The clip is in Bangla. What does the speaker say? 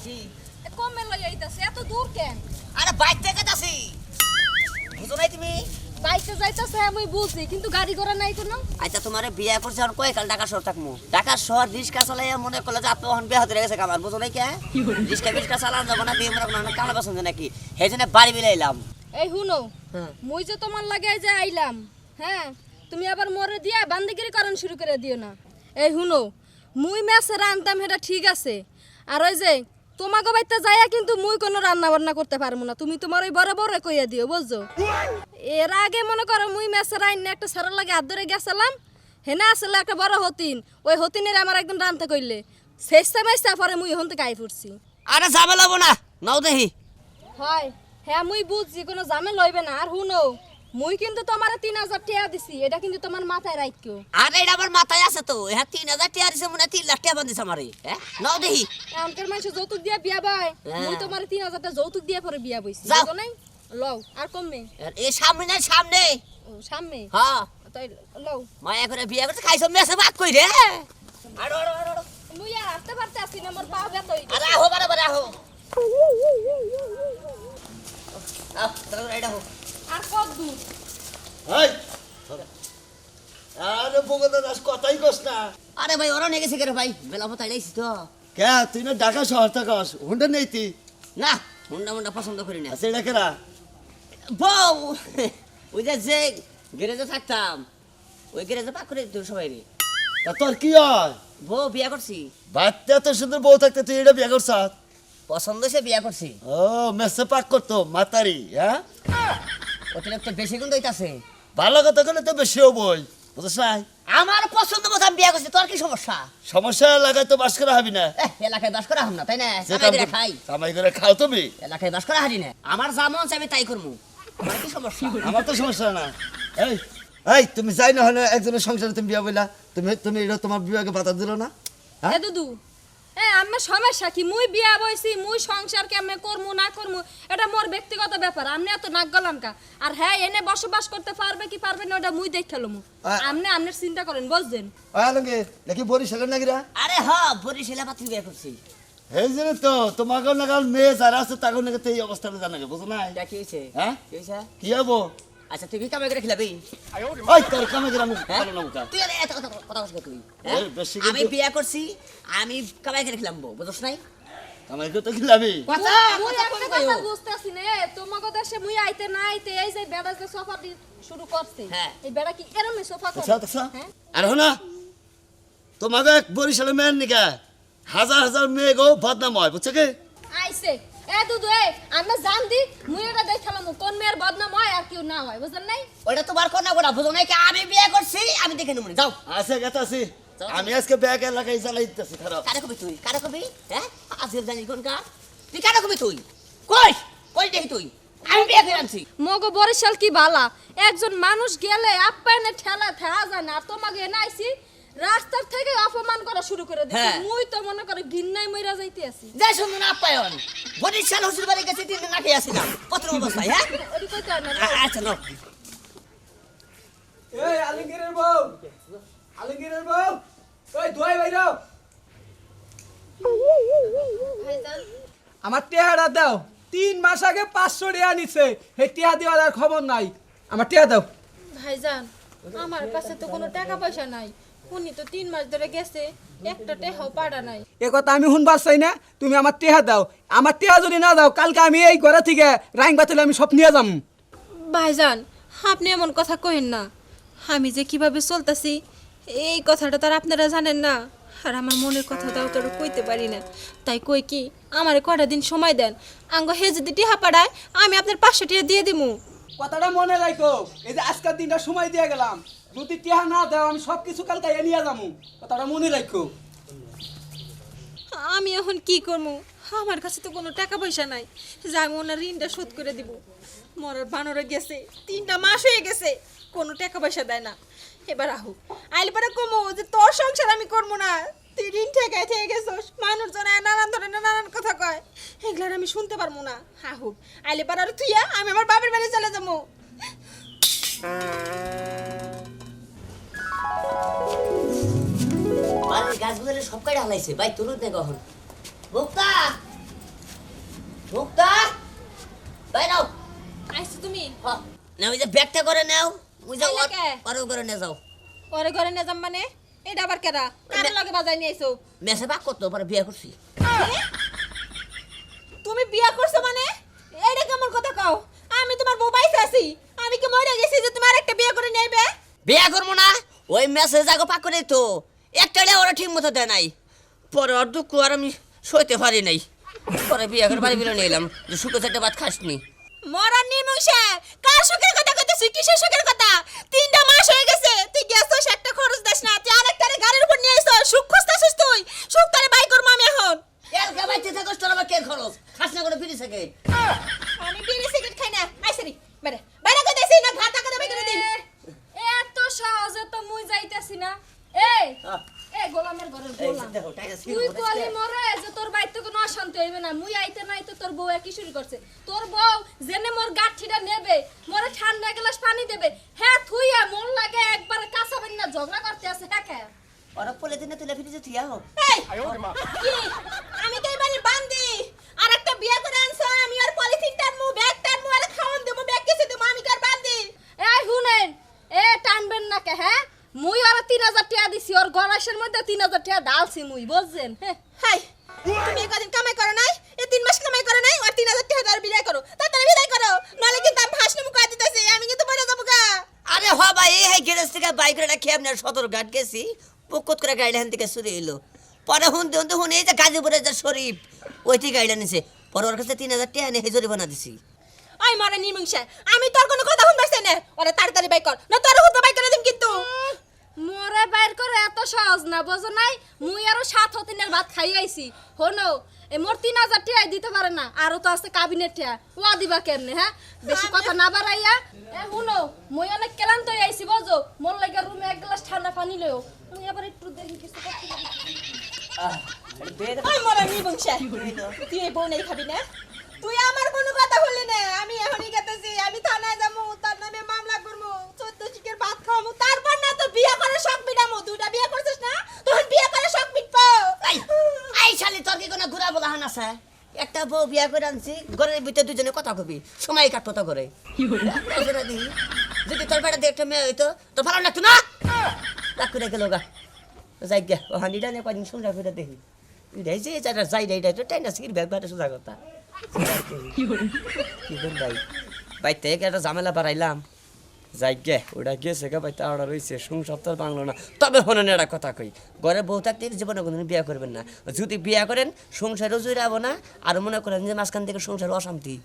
আইছি কমে লই আইতাছে এত দূর কেন? আরে বাইক থেকে যাচ্ছি বুঝো নাই তুমি বাইকে যাইতাছে আমি বুঝি কিন্তু গাড়ি ঘোড়া নাই কোনো। আচ্ছা তোমারে বিয়ে করছে আর কয় কাল ঢাকা শহর থাকমু ঢাকা শহর রিক্সা চালাই মনে করলে যে আপনি এখন বিয়ে হতে গেছে আমার বুঝো নাই কে রিক্সা চালান যাবো না দিয়ে মনে করেন কালা পছন্দ নাকি সেই জন্য বাড়ি বিলাইলাম। এই হুনো মুই যে তোমার লাগে যে আইলাম, হ্যাঁ তুমি আবার মরে দিয়া বান্দিগিরি কারণ শুরু করে দিও না। এই হুনো মুই মেসে রান্তাম এটা ঠিক আছে, আর ওই যে তোমাকে বাইতে যাইয়া কিন্তু মুই কোনো রান্না বান্না করতে পারবো না, তুমি তোমার ওই বড় বড় কইয়া দিও বুঝছো। এর আগে মনে করো মুই মেসে রান্না একটা সারার লাগে হাত ধরে গেছিলাম, হেনা আসলে একটা বড় হতিন, ওই হতিনের আমার একদম রান্তে কইলে শেষটা মেসটা পরে মুই হন থেকে আই পড়ছি। আরে যাবে লব না নাও দেখি হয় হ্যাঁ মুই বুঝছি কোনো জামে লইবে না। আর হুনো মুই কিন্তু তোমার 3000 টাকা দিছি, এটা কিন্তু তোমার মাথায় রাখিও। আরে এটা আমার মাথায় আছে তো হ্যাঁ 3000 টাকা দিছে মনে 3 লাখ টাকা বান্দিছে আমারে হ্যাঁ নাও দেখি। এমনকার মানুষ যৌতুক দিয়া বিয়া বাই, মুই তোমার 3000 টাকা যৌতুক দিয়া পরে বিয়া বইছি বুঝো নাই। লও আর কমবে এই সামনে না সামনে ও সামনে হ্যাঁ তাই লও। মায়া করে বিয়ে করতে খাইছো মেসে ভাত কই রে আড়ো আড়ো আড়ো মুই আর আসতে পারতে আসি না, মোর পা ব্যথা হই। আরে আহো বারে আহো আহ তাহলে এটা হো আর কত দূর? এই আরে বগদা দাস কথাই কস না আরে ভাই ওরা নিয়ে গেছে কে রে ভাই বেলা মতো আইছি তো কে তুই না ঢাকা শহর থাকস হুন্ডা নেই তুই না মুন্ডা পছন্দ করি না। আছে এটা কেরা বউ ওই যে গ্যারেজে থাকতাম ওই গ্যারেজে পাক করে দিত সবাই রে। তা তোর কি হয় বউ বিয়া করছি বাচ্চা তোর সুন্দর বউ থাকতে তুই এটা বিয়ে করছ পছন্দ সে বিয়া করছি। ও মেসে পাক করতো মাতারি হ্যাঁ অতিরিক্ত বেশি গুণ দইতাছে। ভালো কথা বলে তো বেশি হবই বুঝছ নাই আমার পছন্দ মতো আমি বিয়া করছি তোর কি সমস্যা? সমস্যা এলাকায় তো বাস করা হবি না এলাকায় বাস করা হাম না তাই না যে কামাই করে খাই কামাই করে খাও তুমি এলাকায় বাস করা হারি না আমার যা মন চাই আমি তাই করবো আমার কি সমস্যা? আমার তো সমস্যা না এই এই তুমি যাই না হলে একজনের সংসারে তুমি বিয়া বইলা তুমি তুমি এটা তোমার বিবাহকে বাধা দিল না হ্যাঁ? এ দুদু আমার সমস্যা কি? মুই বিয়া বইছি, মুই সংসার কেমনে করমু না করমু এটা মোর ব্যক্তিগত ব্যাপার, আপনি এত নাক গলাম কা? আর হ্যাঁ এনে বসবাস করতে পারবে কি পারবে না ওটা মুই দেখালুম, আপনি আপনার চিন্তা করেন বুঝছেন। আলঙ্গে দেখি বরিশালের নাকিরা আরে হ্যাঁ বরিশালে পাত্রী বিয়া করছি। এই জন্য তো তোমাকে নাগাল মেয়ে যারা আছে তাকে নাকি তো এই অবস্থাটা জানা বুঝো না এটা কি হয়েছে? হ্যাঁ কি হয়েছে? কি হবো আচ্ছা তুই কি কামাই করে খিলাবি? ওই তোর কামে গেলাম হ্যাঁ? ভালো না মুখা তুই আরে এত কথা বলছিস তুই হ্যাঁ? বেশি আমি কিন্তু- বিয়া করছি আমি কামাই করে খিলাম বুঝছ নাই কামাই করতে খিলাবি কথা মুই কথা একটা কম কথা কইও। বুঝতাছি না, তোমাকে দেশে মুই আইতে না আইতে এই যে বেড়া যে সোফা শুরু করছে, হ্যাঁ। এই বেড়া কি এরমই সোফা করে? দেখছো দেখছো হ্যাঁ? আর হনা তোমাকে এক বরিশালের মেয়ের নিকা হাজার হাজার মেয়ে গো বদনাম হয় বুঝছো কি আইছে এ দুদু আমরা জান দি মুই এটা দেখালাম কোন মেয়ের বদনাম হয় আর কেউ না হয় বুঝলেন নাই। ওটা তোমার কোনা গোটা বুঝো নাই কি আমি বিয়া করছি আমি দেখে নেব যাও। আছে গেছে আছি আমি আজকে ব্যাগ এলাকায় চালাই দিতেছি খারাপ কারে কবি তুই কারে কবি হ্যাঁ আজিল জানি কোন কা তুই কারে কবি তুই কই কই দেখি তুই আমি বিয়া করে আনছি। মগো বরিশাল কি বালা, একজন মানুষ গেলে আপ্যায়নে ঠেলা ঠেলা যায় না, আর তোমাকে এনে আইছি রাস্তার থেকে অপমান করা শুরু করে দিছি। হ্যাঁ। মুই তো মনে করে গিন্নাই মইরা যাইতে আছি। যাই শুনুন আপ্যায়ন বরিশাল হুজুর বাড়ি গেছি 3 দিন আগে আসিলাম প্রথম অবস্থায় হ্যাঁ ওটি কইতে হয় না। আচ্ছা নো এই আলমগীরের বউ আলমগীরের বউ ওই দোয়াই বাইরো ভাইজান আমার টেহারা দাও 3 মাস আগে 500 টাকা নিছে এই টেহা দেওয়ার আর খবর নাই আমার টেহা দাও ভাইজান আমার কাছে তো কোনো টাকা পয়সা নাই, উনি তো 3 মাস ধরে গেছে একটা টাকাও পাড়া নাই। এ কথা আমি শুনবার চাই না, তুমি আমার টেহা দাও। আমার টেহা যদি না দাও কালকে আমি এই ঘরে থেকে রাইং বাতিলে আমি সব নিয়ে যাম। ভাইজান আপনি এমন কথা কইেন না, আমি যে কিভাবে চলতেছি এই কথাটা তার আপনারা জানেন না, আর আমার মনের কথাটাও তো কইতে পারি না, তাই কই কি আমারে কয়টা দিন সময় দেন, আঙ্গ হে যদি টিহা পাড়ায় আমি আপনার 500 টাকা দিয়ে দিমু। কথাটা মনে রাখো, এই যে আজকের দিনটা সময় দিয়ে গেলাম, যদি টেহা না দাও আমি সব কিছু কালকে নিয়ে যাবো। কথাটা মনে রাখো। আমি এখন কি করবো, আমার কাছে তো কোনো টাকা পয়সা নাই যে আমি ওনার ঋণটা শোধ করে দিব। মরার বানরে গেছে 3টা মাস হয়ে গেছে কোনো টাকা পয়সা দেয় না। এবার আহু আইলে পরে কমো যে তোর সংসার আমি করবো না, তুই ঋণ ঠেকায় থেকে গেছিস, মানুষজন নানান ধরনের নানান কথা কয়, এগুলার আমি শুনতে পারবো না। আহু আইলে পরে আর তুই আমি আমার বাপের বাড়ি চলে যাবো। বাড়ির গাছগুলো সব কাটে হালাইছে ভাই তুলুন দেখো এখন বোকা মুক্তা ভাই নাও আইছো তুমি হ্যাঁ না ওই যে ব্যাগটা করে নাও ওই যে আইলা কে? ওর করে নিয়ে যাও ওরে ঘরে নিয়ে যাম মানে এটা আবার কেডা কার লগে বাজাই নিয়ে আইছো মেসে বাক করতে পরে বিয়ে করছি তুমি বিয়া করছো মানে এইটা কেমন কথা কও আমি তোমার বউ পাইছে আছি আমি কি মরে গেছি যে তুমি আরেকটা বিয়া করে নেবে বিয়ে করবো না ওই মেসেজ আগে পাক করে তো একটা ওরা ঠিক মতো দেয় নাই পরে ওর দুঃখ আর আমি সইতে পারি নাই পরে বিয়ে করে বাড়ি বিলে নিলাম যে শুকো চারটে ভাত খাসনি মরার নির্মংসে কার সুখের কথা কইতেছ কিসের সুখের কথা 3টা মাস হয়ে গেছে তুই গেছস একটা খরচ দাস না তুই আরেকটারে গাড়ির উপর নিয়ে আইছস সুখ খুঁজতাছিস তুই সুখ তারে বাই করব আমি এখন এলকা বাইতে থাকস তোর আবার কে খরচ খাস না করে ফিরে থাকে আমি বিড়ি সিগারেট খাই না আইছরি বাইরে বাইরে কইতেছি না ঘাট টাকা দেবে করে দিন এত সহজে তো মুই যাইতাছি না এই গোলামের ঘরের গোলাম তুই কলি মরে যে তোর বাইতে কোনো অশান্তি হইবে না মুই আইতে নাই তো তোর বউ কি শুরু করছে তোর বউ জেনে মোর গাঠিটা নেবে মোরে ঠান্ডা গ্লাস পানি দেবে হ্যাঁ থুইয়া মন লাগে একবার কাঁচা বান্না ঝগড়া করতে আছে হ্যাঁ ওরা পলে দিনে তুলে ফিরে যে থিয়া হোক এই কি আমি কই বাড়ি বান্দি আরেকটা বিয়া করে আনছ আমি আর পলিথিন টানমু ব্যাগ টানমু আর খাওন দেবো ব্যাগ কিছু দেবো আমি কার বান্দি এই শুনেন টানবেন না কে হ্যাঁ মুই আর 3000 টাকা দিছি ওর গলাশের মধ্যে 3000 টাকা ডালছি মুই বুঝছেন হ্যাঁ হাই তুমি কদিন কামাই করো নাই এই 3 মাস কামাই করো নাই আর 3000 টাকা দার বিদায় করো তাড়াতাড়ি বিদায় করো নালে কিন্তু আমি ভাষণ মুখ কই দিতেছি আমি কিন্তু মরে যাবো গা আরে হ ভাই এই গ্যারেজ থেকে বাইক রে খেয়ে আপনার সদর ঘাট গেছি পুকুত করে গাড়ি হেন থেকে চুরি এলো পরে হুন এই যে গাজীপুরের যে শরীফ ওইটি গাড়িটা নিছে পরে ওর কাছে 3000 টাকা নিয়ে জরিমানা বানা দিছি ওই মরে নির্মংসা আমি তোর কোনো কথা শুনবাসই না ওরে তাড়াতাড়ি বাই কর না তোর হুতো বাই করে দিম কিন্তু মোরে বাইর করে এত সহজ না বুঝো নাই মুই আরো 7 হতিনের ভাত খাই আইছি হনো এ মোর 3000 টাকা দিতে পারে না আরো তো আছে কাবিনেট টাকা ওয়া দিবা কেমনে হ্যাঁ বেশি কথা না বাড়াইয়া এ হুনো মুই অনেক ক্লান্ত হই আইছি বুঝো মোর লাগা রুমে এক গ্লাস ঠান্ডা পানি লও মুই আবার একটু দেখি কিছু করতে ওই মরে নির্মংসা তুই এই বউ নেই খাবি না তুই আমার কোনো কথা বললি না আমি এখনই গেতেছি আমি থানায় যাবো তার নামে মামলা করবো 14 চিকের ভাত খাওয়াবো তারপর না তো বিয়ে করে শখ মিটামো দুইটা বিয়ে করছিস না তখন বিয়ে করে শখ মিটবো এই শালি তোর কি কোনো ঘুরা বলাহান আছে একটা বউ বিয়া করে আনছি ঘরের ভিতরে দুজনে কথা কবি সময় কাটতো তো করে যদি তোর বেটা দিয়ে একটা মেয়ে হইতো তো ভালো লাগতো না রাগ করে গেল গা যাই গে ও হান্ডিটা নিয়ে কদিন সংসার করে দেখি এটাই যে যারা যাই যাই তো টাইনা সিকির ব্যাগ ব্যাটা সোজা কথা কি করুন ভাই বাইতে একটা ঝামেলা বাড়াইলাম যাই গে ওটা গেছে গা বাইতে আড়া রয়েছে সংসার তো বাংলো না তবে হলেন একটা কথা কই ঘরে বউ থাকতে জীবনে কোনোদিন বিয়ে করবেন না যদি বিয়ে করেন সংসারও জুড়াবো না আর মনে করেন যে মাঝখান থেকে সংসার অশান্তি